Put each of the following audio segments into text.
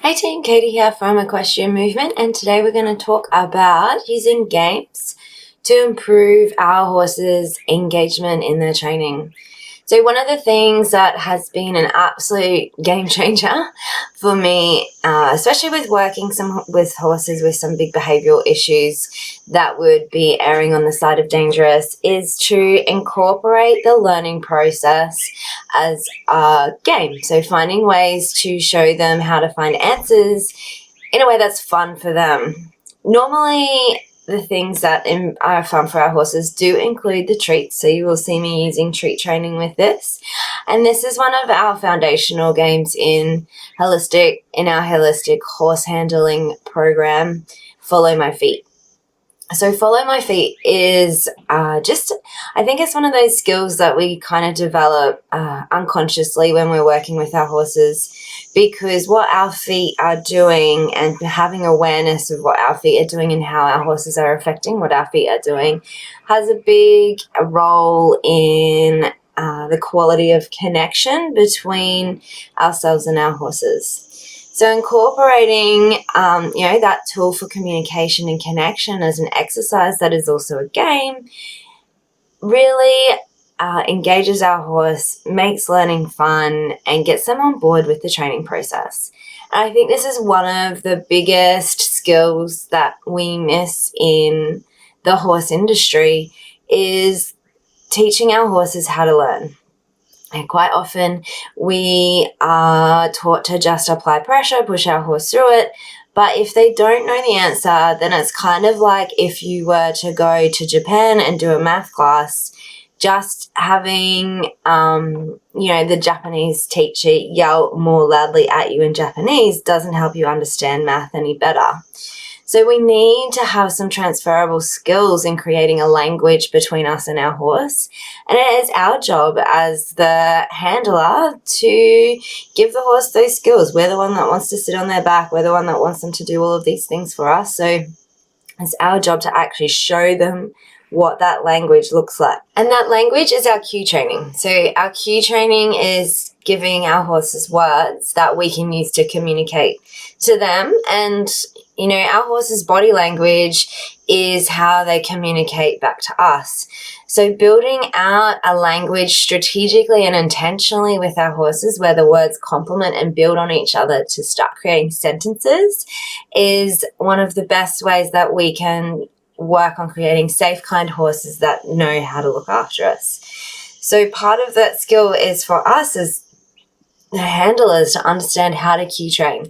Hey team, Katie here from Equestrian Movement, and today we're going to talk about using games to improve our horses' engagement in their training. So one of the things that has been an absolute game changer for me, especially with working with horses with some big behavioural issues that would be erring on the side of dangerous, is to incorporate the learning process as a game. So finding ways to show them how to find answers in a way that's fun for them. Normally, the things that are fun for our horses do include the treats, so you will see me using treat training with this. And this is one of our foundational games in our holistic horse handling program, Follow My Feet. So Follow My Feet is I think it's one of those skills that we kind of develop unconsciously when we're working with our horses, because what our feet are doing and having awareness of what our feet are doing and how our horses are affecting what our feet are doing has a big role in the quality of connection between ourselves and our horses. So incorporating, that tool for communication and connection as an exercise that is also a game really engages our horse, makes learning fun, and gets them on board with the training process. And I think this is one of the biggest skills that we miss in the horse industry, is teaching our horses how to learn. And quite often we are taught to just apply pressure, push our horse through it. But if they don't know the answer, then it's kind of like if you were to go to Japan and do a math class, just having, the Japanese teacher yell more loudly at you in Japanese doesn't help you understand math any better. So we need to have some transferable skills in creating a language between us and our horse. And it is our job as the handler to give the horse those skills. We're the one that wants to sit on their back. We're the one that wants them to do all of these things for us. So it's our job to actually show them what that language looks like. And that language is our cue training. So our cue training is giving our horses words that we can use to communicate to them. And our horse's body language is how they communicate back to us. So building out a language strategically and intentionally with our horses where the words complement and build on each other to start creating sentences is one of the best ways that we can work on creating safe, kind horses that know how to look after us. So part of that skill is for us as the handlers to understand how to cue train.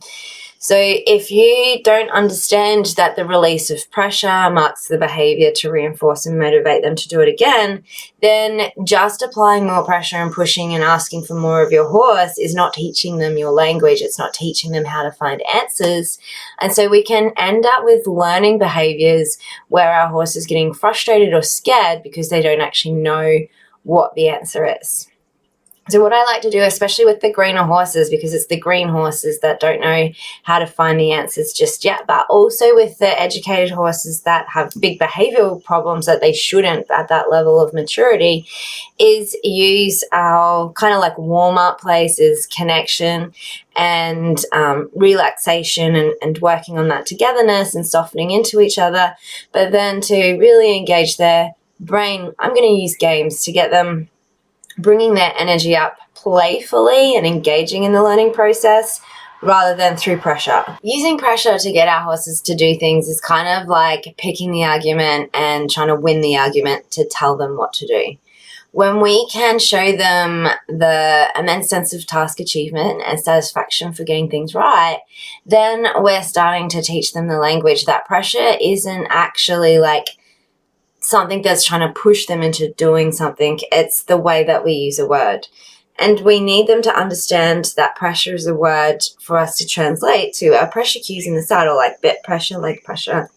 So if you don't understand that the release of pressure marks the behavior to reinforce and motivate them to do it again, then just applying more pressure and pushing and asking for more of your horse is not teaching them your language. It's not teaching them how to find answers. And so we can end up with learning behaviors where our horse is getting frustrated or scared because they don't actually know what the answer is. So what I like to do, especially with the greener horses, because it's the green horses that don't know how to find the answers just yet, but also with the educated horses that have big behavioural problems that they shouldn't at that level of maturity, is use our kind of like warm-up places, connection and relaxation and working on that togetherness and softening into each other. But then to really engage their brain, I'm going to use games to get them bringing their energy up playfully and engaging in the learning process rather than through pressure. Using pressure to get our horses to do things is kind of like picking the argument and trying to win the argument to tell them what to do. When we can show them the immense sense of task achievement and satisfaction for getting things right, then we're starting to teach them the language that pressure isn't actually like something that's trying to push them into doing something. It's the way that we use a word. And we need them to understand that pressure is a word for us to translate to our pressure cues in the saddle, like bit pressure, leg pressure,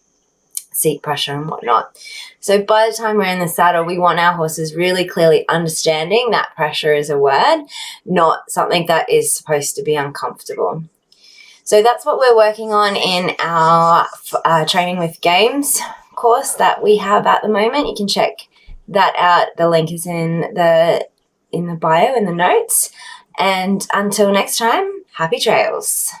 seat pressure, and whatnot. So by the time we're in the saddle, we want our horses really clearly understanding that pressure is a word, not something that is supposed to be uncomfortable. So that's what we're working on in our training with games course that we have at the moment. You can check that out. The link is in the bio in the notes. And until next time, happy trails.